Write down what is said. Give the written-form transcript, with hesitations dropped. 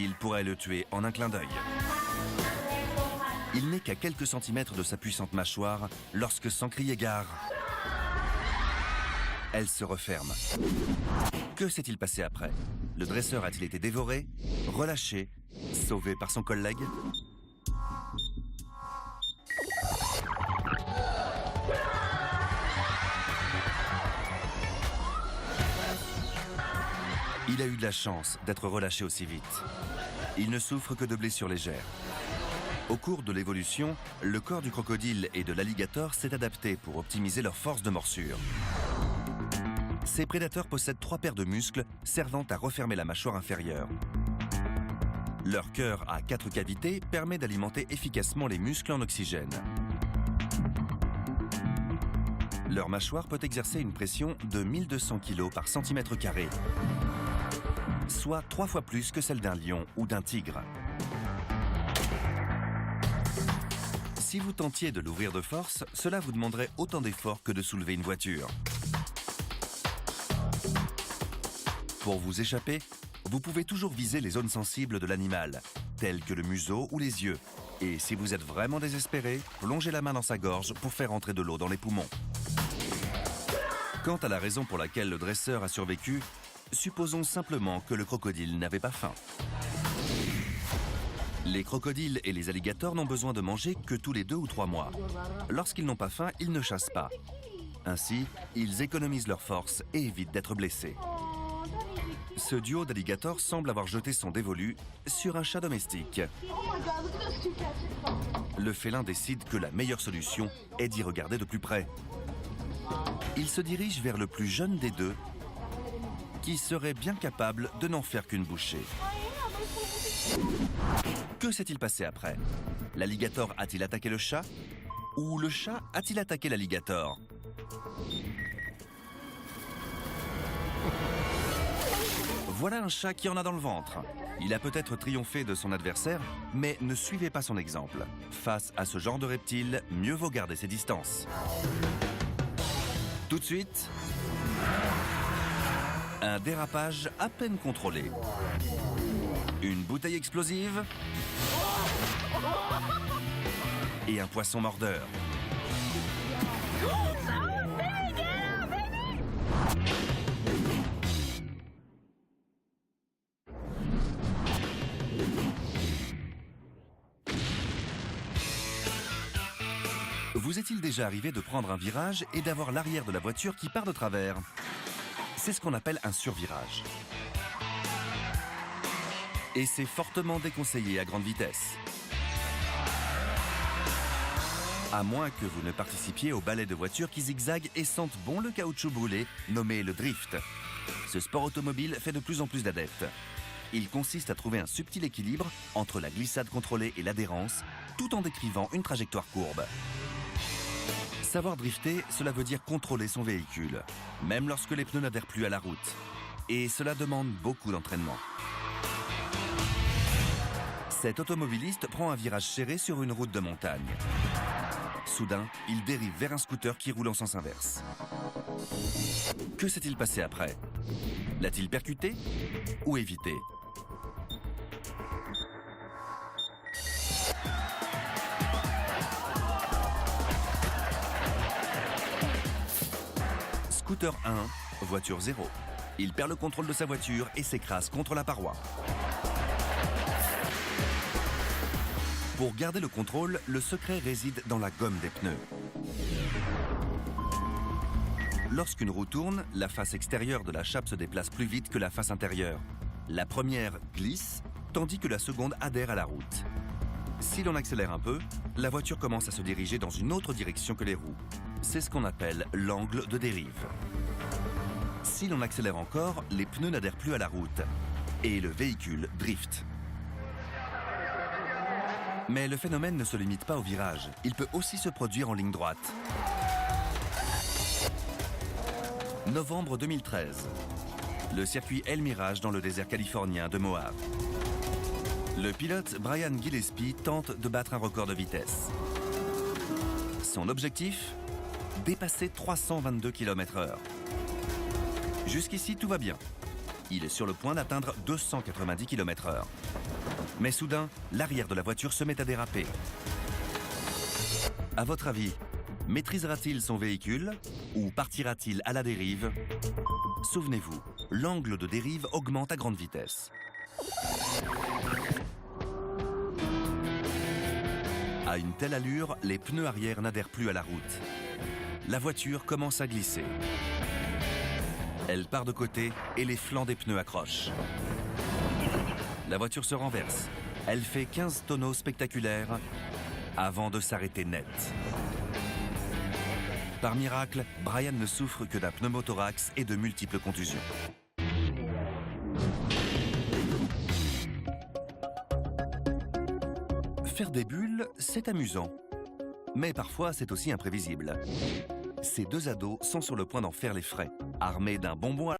Il pourrait le tuer en un clin d'œil. Il n'est qu'à quelques centimètres de sa puissante mâchoire lorsque, sans crier gare, elle se referme. Que s'est-il passé après? Le dresseur a-t-il été dévoré, relâché, sauvé par son collègue? Il a eu de la chance d'être relâché aussi vite. Il ne souffre que de blessures légères. Au cours de l'évolution, le corps du crocodile et de l'alligator s'est adapté pour optimiser leur force de morsure. Ces prédateurs possèdent 3 paires de muscles servant à refermer la mâchoire inférieure. Leur cœur à 4 cavités permet d'alimenter efficacement les muscles en oxygène. Leur mâchoire peut exercer une pression de 1200 kg par centimètre carré, soit 3 fois plus que celle d'un lion ou d'un tigre. Si vous tentiez de l'ouvrir de force, cela vous demanderait autant d'efforts que de soulever une voiture. Pour vous échapper, vous pouvez toujours viser les zones sensibles de l'animal, telles que le museau ou les yeux. Et si vous êtes vraiment désespéré, plongez la main dans sa gorge pour faire entrer de l'eau dans les poumons. Quant à la raison pour laquelle le dresseur a survécu, supposons simplement que le crocodile n'avait pas faim. Les crocodiles et les alligators n'ont besoin de manger que tous les 2 ou 3 mois. Lorsqu'ils n'ont pas faim, ils ne chassent pas. Ainsi, ils économisent leurs forces et évitent d'être blessés. Ce duo d'alligators semble avoir jeté son dévolu sur un chat domestique. Le félin décide que la meilleure solution est d'y regarder de plus près. Il se dirige vers le plus jeune des deux, qui serait bien capable de n'en faire qu'une bouchée. Que s'est-il passé après? L'alligator a-t-il attaqué le chat? Ou le chat a-t-il attaqué l'alligator? Voilà un chat qui en a dans le ventre. Il a peut-être triomphé de son adversaire, mais ne suivez pas son exemple. Face à ce genre de reptile, mieux vaut garder ses distances. Tout de suite, un dérapage à peine contrôlé. Une bouteille explosive et un poisson mordeur. Vous est-il déjà arrivé de prendre un virage et d'avoir l'arrière de la voiture qui part de travers? C'est ce qu'on appelle un survirage. Et c'est fortement déconseillé à grande vitesse. À moins que vous ne participiez au ballet de voitures qui zigzaguent et sentent bon le caoutchouc brûlé, nommé le drift. Ce sport automobile fait de plus en plus d'adeptes. Il consiste à trouver un subtil équilibre entre la glissade contrôlée et l'adhérence, tout en décrivant une trajectoire courbe. Savoir drifter, cela veut dire contrôler son véhicule, même lorsque les pneus n'adhèrent plus à la route. Et cela demande beaucoup d'entraînement. Cet automobiliste prend un virage serré sur une route de montagne. Soudain, il dérive vers un scooter qui roule en sens inverse. Que s'est-il passé après? L'a-t-il percuté ou évité? Scooter 1, voiture 0. Il perd le contrôle de sa voiture et s'écrase contre la paroi. Pour garder le contrôle, le secret réside dans la gomme des pneus. Lorsqu'une roue tourne, la face extérieure de la chape se déplace plus vite que la face intérieure. La première glisse, tandis que la seconde adhère à la route. Si l'on accélère un peu, la voiture commence à se diriger dans une autre direction que les roues. C'est ce qu'on appelle l'angle de dérive. Si l'on accélère encore, les pneus n'adhèrent plus à la route et le véhicule drift. Mais le phénomène ne se limite pas au virage. Il peut aussi se produire en ligne droite. Novembre 2013. Le circuit El Mirage dans le désert californien de Moab. Le pilote Brian Gillespie tente de battre un record de vitesse. Son objectif? Dépasser 322 km/h. Jusqu'ici, tout va bien. Il est sur le point d'atteindre 290 km/h. Mais soudain, l'arrière de la voiture se met à déraper. À votre avis, maîtrisera-t-il son véhicule ou partira-t-il à la dérive? Souvenez-vous, l'angle de dérive augmente à grande vitesse. À une telle allure, les pneus arrière n'adhèrent plus à la route. La voiture commence à glisser. Elle part de côté et les flancs des pneus accrochent. La voiture se renverse. Elle fait 15 tonneaux spectaculaires avant de s'arrêter net. Par miracle, Brian ne souffre que d'un pneumothorax et de multiples contusions. Faire des bulles, c'est amusant. Mais parfois, c'est aussi imprévisible. Ces deux ados sont sur le point d'en faire les frais. Armés d'un bonbon à